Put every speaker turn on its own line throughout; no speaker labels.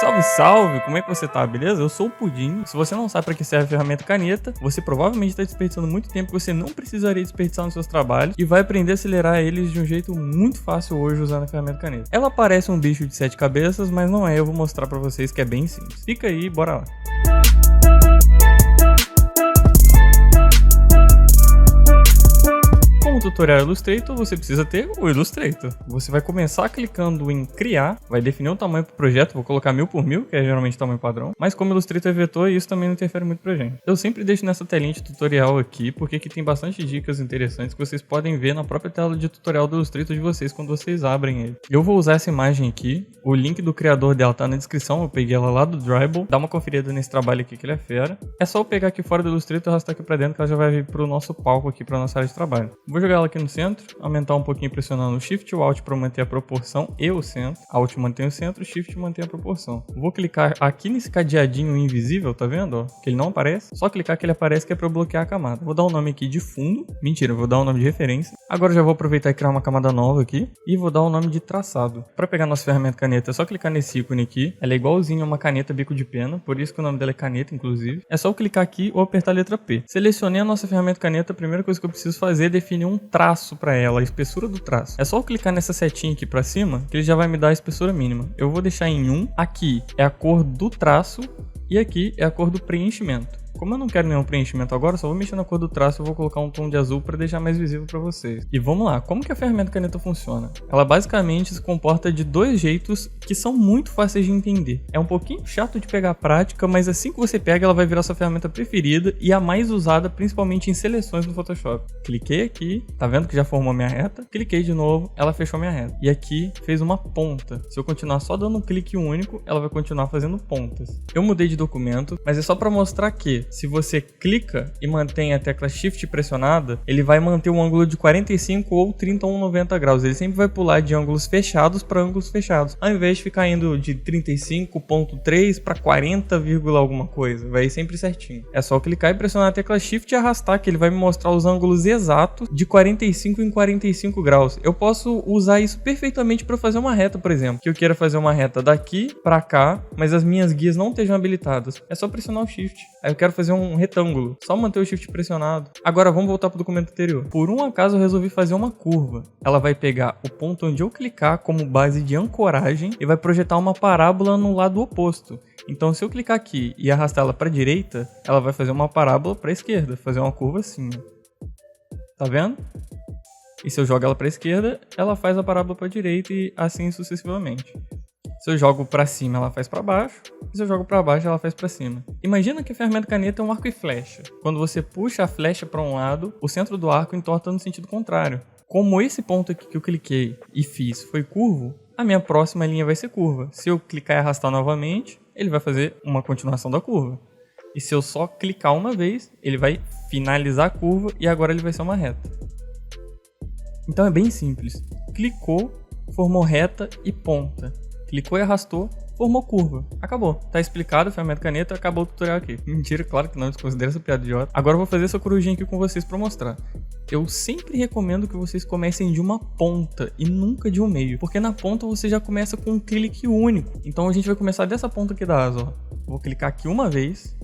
Salve, salve! Como é que você tá, beleza? Eu sou o Pudim. Se você não sabe para que serve a ferramenta caneta, você provavelmente está desperdiçando muito tempo que você não precisaria desperdiçar nos seus trabalhos e vai aprender a acelerar eles de um jeito muito fácil hoje usando a ferramenta caneta. Ela parece um bicho de 7 cabeças, mas não é. Eu vou mostrar para vocês que é bem simples. Fica aí, bora lá! Como tutorial Illustrator, você precisa ter o Illustrator. Você vai começar clicando em criar, vai definir o tamanho para o projeto, vou colocar 1000 por 1000, que é geralmente o tamanho padrão, mas como o Illustrator é vetor, isso também não interfere muito pra gente. Eu sempre deixo nessa telinha de tutorial aqui, porque aqui tem bastante dicas interessantes que vocês podem ver na própria tela de tutorial do Illustrator de vocês quando vocês abrem ele. Eu vou usar essa imagem aqui, o link do criador dela tá na descrição, eu peguei ela lá do Dribbble, dá uma conferida nesse trabalho aqui que ele é fera. É só eu pegar aqui fora do Illustrator e arrastar aqui pra dentro que ela já vai vir pro nosso palco aqui, pra nossa área de trabalho. Vou jogar ela aqui no centro, aumentar um pouquinho pressionando o Shift e o Alt para manter a proporção e o centro. Alt mantém o centro, Shift mantém a proporção. Vou clicar aqui nesse cadeadinho invisível, tá vendo? Ó, que ele não aparece. Só clicar que ele aparece que é para bloquear a camada. Vou dar um nome aqui de fundo. Mentira, vou dar um nome de referência. Agora já vou aproveitar e criar uma camada nova aqui. E vou dar o nome de traçado. Para pegar nossa ferramenta caneta é só clicar nesse ícone aqui. Ela é igualzinha a uma caneta bico de pena, por isso que o nome dela é caneta, inclusive. É só eu clicar aqui ou apertar a letra P. Selecionei a nossa ferramenta caneta, a primeira coisa que eu preciso fazer é definir um traço para ela, a espessura do traço. É só eu clicar nessa setinha aqui para cima que ele já vai me dar a espessura mínima. Eu vou deixar em 1. Aqui é a cor do traço e aqui é a cor do preenchimento. Como eu não quero nenhum preenchimento agora, só vou mexer na cor do traço e vou colocar um tom de azul para deixar mais visível para vocês. E vamos lá, como que a ferramenta caneta funciona? Ela basicamente se comporta de dois jeitos que são muito fáceis de entender. É um pouquinho chato de pegar a prática, mas assim que você pega, ela vai virar sua ferramenta preferida e a mais usada principalmente em seleções no Photoshop. Cliquei aqui, tá vendo que já formou minha reta? Cliquei de novo, ela fechou minha reta. E aqui fez uma ponta. Se eu continuar só dando um clique único, ela vai continuar fazendo pontas. Eu mudei de documento, mas é só para mostrar que se você clica e mantém a tecla Shift pressionada, ele vai manter um ângulo de 45 ou 30 ou 90 graus. Ele sempre vai pular de ângulos fechados para ângulos fechados, ao invés de ficar indo de 35.3 para 40, alguma coisa. Vai sempre certinho. É só clicar e pressionar a tecla Shift e arrastar, que ele vai me mostrar os ângulos exatos de 45 em 45 graus. Eu posso usar isso perfeitamente para fazer uma reta, por exemplo. Que eu queira fazer uma reta daqui para cá, mas as minhas guias não estejam habilitadas. É só pressionar o Shift. Aí eu quero fazer um retângulo, só manter o Shift pressionado. Agora vamos voltar para o documento anterior. Por um acaso eu resolvi fazer uma curva. Ela vai pegar o ponto onde eu clicar como base de ancoragem e vai projetar uma parábola no lado oposto. Então se eu clicar aqui e arrastar ela para a direita, ela vai fazer uma parábola para a esquerda, fazer uma curva assim. Tá vendo? E se eu jogo ela para a esquerda, ela faz a parábola para a direita e assim sucessivamente. Se eu jogo para cima, ela faz para baixo. E se eu jogo para baixo, ela faz para cima. Imagina que a ferramenta caneta é um arco e flecha. Quando você puxa a flecha para um lado, o centro do arco entorta no sentido contrário. Como esse ponto aqui que eu cliquei e fiz foi curvo, a minha próxima linha vai ser curva. Se eu clicar e arrastar novamente, ele vai fazer uma continuação da curva. E se eu só clicar uma vez, ele vai finalizar a curva e agora ele vai ser uma reta. Então é bem simples. Clicou, formou reta e ponta. Clicou e arrastou, formou curva. Acabou. Tá explicado, ferramenta caneta, acabou o tutorial aqui. Mentira, claro que não, desconsidera essa piada idiota. Agora eu vou fazer essa corujinha aqui com vocês pra mostrar. Eu sempre recomendo que vocês comecem de uma ponta e nunca de um meio. Porque na ponta você já começa com um clique único. Então a gente vai começar dessa ponta aqui da asa, ó. Vou clicar aqui uma vez.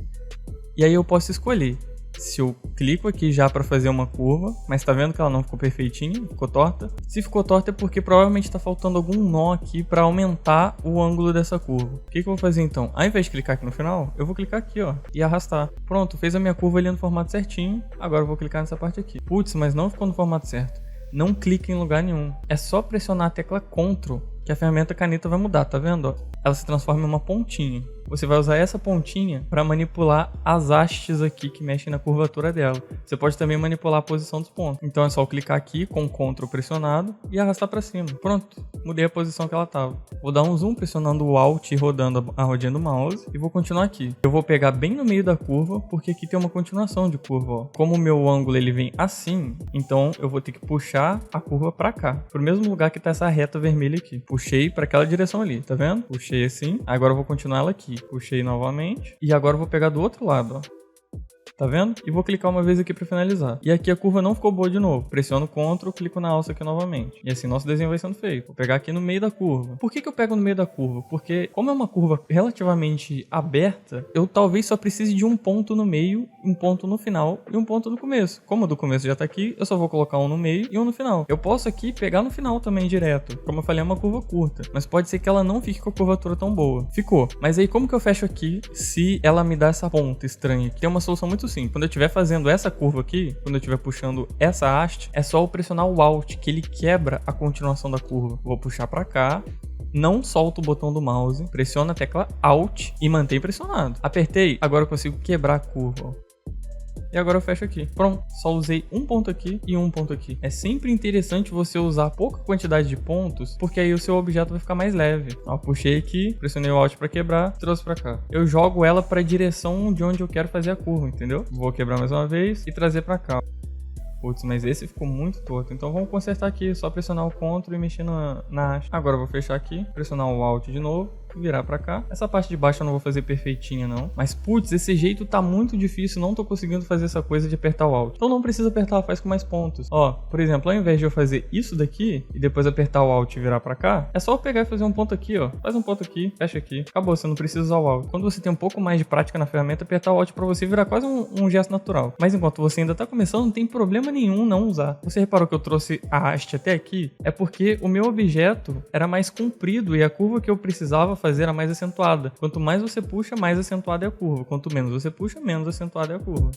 E aí eu posso escolher se eu clico aqui já para fazer uma curva, mas tá vendo que ela não ficou perfeitinha, ficou torta. Se ficou torta é porque provavelmente está faltando algum nó aqui para aumentar o ângulo dessa curva. O que eu vou fazer então? Ao invés de clicar aqui no final, eu vou clicar aqui, ó, e arrastar. Pronto, fez a minha curva ali no formato certinho. Agora eu vou clicar nessa parte aqui. Putz, mas não ficou no formato certo. Não clique em lugar nenhum. É só pressionar a tecla Ctrl que a ferramenta caneta vai mudar, tá vendo? Ó? Ela se transforma em uma pontinha. Você vai usar essa pontinha para manipular as hastes aqui que mexem na curvatura dela. Você pode também manipular a posição dos pontos. Então é só eu clicar aqui com o Ctrl pressionado e arrastar para cima. Pronto, mudei a posição que ela estava. Vou dar um zoom pressionando o Alt e rodando a rodinha do mouse e vou continuar aqui. Eu vou pegar bem no meio da curva porque aqui tem uma continuação de curva. Ó. Como o meu ângulo ele vem assim, então eu vou ter que puxar a curva para cá, pro mesmo lugar que tá essa reta vermelha aqui. Puxei para aquela direção ali, tá vendo? Puxei assim, agora eu vou continuar ela aqui. Puxei novamente e agora eu vou pegar do outro lado, ó. tá vendo? E vou clicar uma vez aqui pra finalizar. E aqui a curva não ficou boa de novo. Pressiono Ctrl, clico na alça aqui novamente. E assim nosso desenho vai sendo feito. Vou pegar aqui no meio da curva. Por que eu pego no meio da curva? Porque como é uma curva relativamente aberta, eu talvez só precise de um ponto no meio, um ponto no final e um ponto no começo. Como o do começo já tá aqui, eu só vou colocar um no meio e um no final. Eu posso aqui pegar no final também direto. Como eu falei, é uma curva curta. Mas pode ser que ela não fique com a curvatura tão boa. Ficou. Mas aí como que eu fecho aqui se ela me dá essa ponta estranha aqui? Tem uma solução muito simples. Quando eu estiver fazendo essa curva aqui, quando eu estiver puxando essa haste, é só eu pressionar o Alt, que ele quebra a continuação da curva. Vou puxar pra cá. Não solto o botão do mouse, pressiono a tecla Alt e mantém pressionado. Apertei, agora eu consigo quebrar a curva, ó. E agora eu fecho aqui. Pronto, só usei um ponto aqui e um ponto aqui. É sempre interessante você usar pouca quantidade de pontos, porque aí o seu objeto vai ficar mais leve. Ó, puxei aqui, pressionei o Alt para quebrar, trouxe para cá. Eu jogo ela para a direção de onde eu quero fazer a curva, entendeu? Vou quebrar mais uma vez e trazer para cá. Putz, mas esse ficou muito torto. Então vamos consertar aqui, só pressionar o Ctrl e mexer na haste. Agora eu vou fechar aqui, pressionar o Alt de novo, virar pra cá. Essa parte de baixo eu não vou fazer perfeitinha não. Mas putz, esse jeito tá muito difícil, não tô conseguindo fazer essa coisa de apertar o Alt. Então não precisa apertar, faz com mais pontos. Ó, por exemplo, ao invés de eu fazer isso daqui e depois apertar o Alt e virar pra cá, é só eu pegar e fazer um ponto aqui, ó. Faz um ponto aqui, fecha aqui. Acabou, você não precisa usar o Alt. Quando você tem um pouco mais de prática na ferramenta, apertar o Alt pra você virar quase um gesto natural. Mas enquanto você ainda tá começando, não tem problema nenhum não usar. Você reparou que eu trouxe a haste até aqui? É porque o meu objeto era mais comprido e a curva que eu precisava fazer era mais acentuada. Quanto mais você puxa, mais acentuada é a curva. Quanto menos você puxa, menos acentuada é a curva.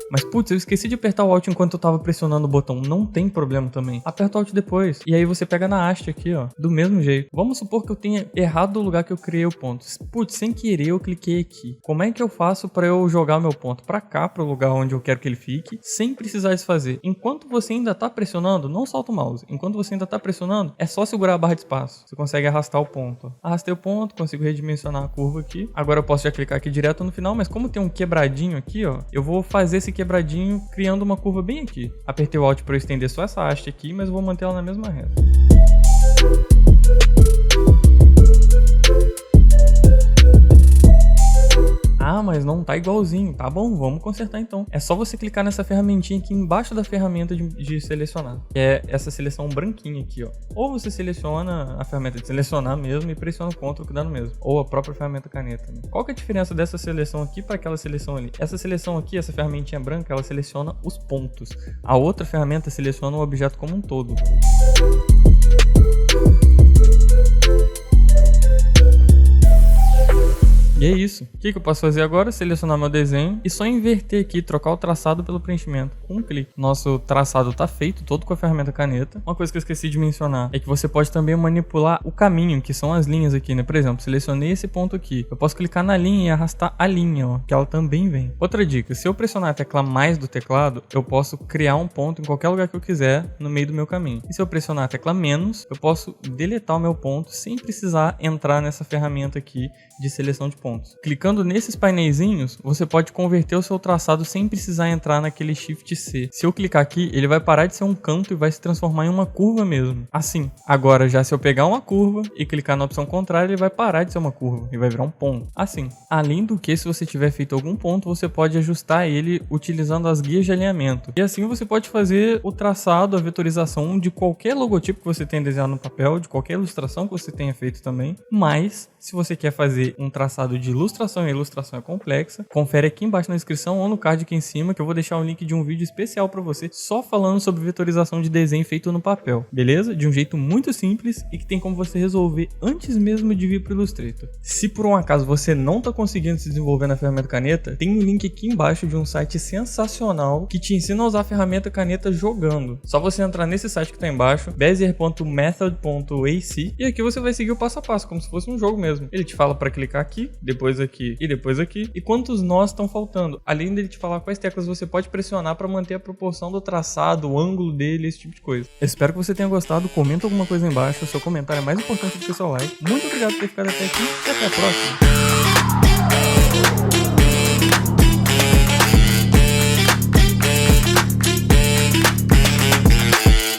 Mas putz, eu esqueci de apertar o Alt enquanto eu tava pressionando o botão. Não tem problema também. Aperta o Alt depois. E aí você pega na haste aqui, ó. Do mesmo jeito. Vamos supor que eu tenha errado o lugar que eu criei o ponto. Putz, sem querer eu cliquei aqui. Como é que eu faço pra eu jogar meu ponto pra cá, pro lugar onde eu quero que ele fique, sem precisar desfazer? Enquanto você ainda tá pressionando, não solta o mouse. Enquanto você ainda tá pressionando, é só segurar a barra de espaço. Você consegue arrastar o ponto. Arrastei o ponto, consigo redimensionar a curva aqui. Agora eu posso já clicar aqui direto no final, mas como tem um quebradinho aqui, ó, eu vou fazer esse quebradinho criando uma curva bem aqui. Apertei o Alt para eu estender só essa haste aqui, mas eu vou manter ela na mesma reta. Ah, mas não tá igualzinho. Tá bom, vamos consertar então. É só você clicar nessa ferramentinha aqui embaixo da ferramenta de selecionar. Que é essa seleção branquinha aqui, ó. Ou você seleciona a ferramenta de selecionar mesmo e pressiona o Ctrl que dá no mesmo. Ou a própria ferramenta caneta, né? Qual que é a diferença dessa seleção aqui para aquela seleção ali? Essa seleção aqui, essa ferramentinha branca, ela seleciona os pontos. A outra ferramenta seleciona o objeto como um todo. E é isso. O que eu posso fazer agora? Selecionar meu desenho e só inverter aqui, trocar o traçado pelo preenchimento. Com um clique. Nosso traçado tá feito, todo com a ferramenta caneta. Uma coisa que eu esqueci de mencionar é que você pode também manipular o caminho, que são as linhas aqui, né? Por exemplo, selecionei esse ponto aqui. Eu posso clicar na linha e arrastar a linha, ó, que ela também vem. Outra dica, se eu pressionar a tecla mais do teclado, eu posso criar um ponto em qualquer lugar que eu quiser no meio do meu caminho. E se eu pressionar a tecla menos, eu posso deletar o meu ponto sem precisar entrar nessa ferramenta aqui de seleção de pontos. Clicando nesses painéisinhos, você pode converter o seu traçado sem precisar entrar naquele Shift C. Se eu clicar aqui, ele vai parar de ser um canto e vai se transformar em uma curva mesmo. Assim. Agora, já se eu pegar uma curva e clicar na opção contrária, ele vai parar de ser uma curva e vai virar um ponto. Assim. Além do que, se você tiver feito algum ponto, você pode ajustar ele utilizando as guias de alinhamento. E assim você pode fazer o traçado, a vetorização de qualquer logotipo que você tenha desenhado no papel, de qualquer ilustração que você tenha feito também. Mas, se você quer fazer um traçado de ilustração e a ilustração é complexa, confere aqui embaixo na descrição ou no card aqui em cima que eu vou deixar o link de um vídeo especial para você só falando sobre vetorização de desenho feito no papel, beleza? De um jeito muito simples e que tem como você resolver antes mesmo de vir para o Illustrator. Se por um acaso você não está conseguindo se desenvolver na ferramenta caneta, tem um link aqui embaixo de um site sensacional que te ensina a usar a ferramenta caneta jogando. Só você entrar nesse site que está embaixo, bezier.method.ac, e aqui você vai seguir o passo a passo, como se fosse um jogo mesmo. Ele te fala para clicar aqui, depois aqui e depois aqui, e quantos nós estão faltando, além dele te falar quais teclas você pode pressionar para manter a proporção do traçado, o ângulo dele, esse tipo de coisa. Eu espero que você tenha gostado, comenta alguma coisa aí embaixo, o seu comentário é mais importante do que o seu like. Muito obrigado por ter ficado até aqui e até a próxima.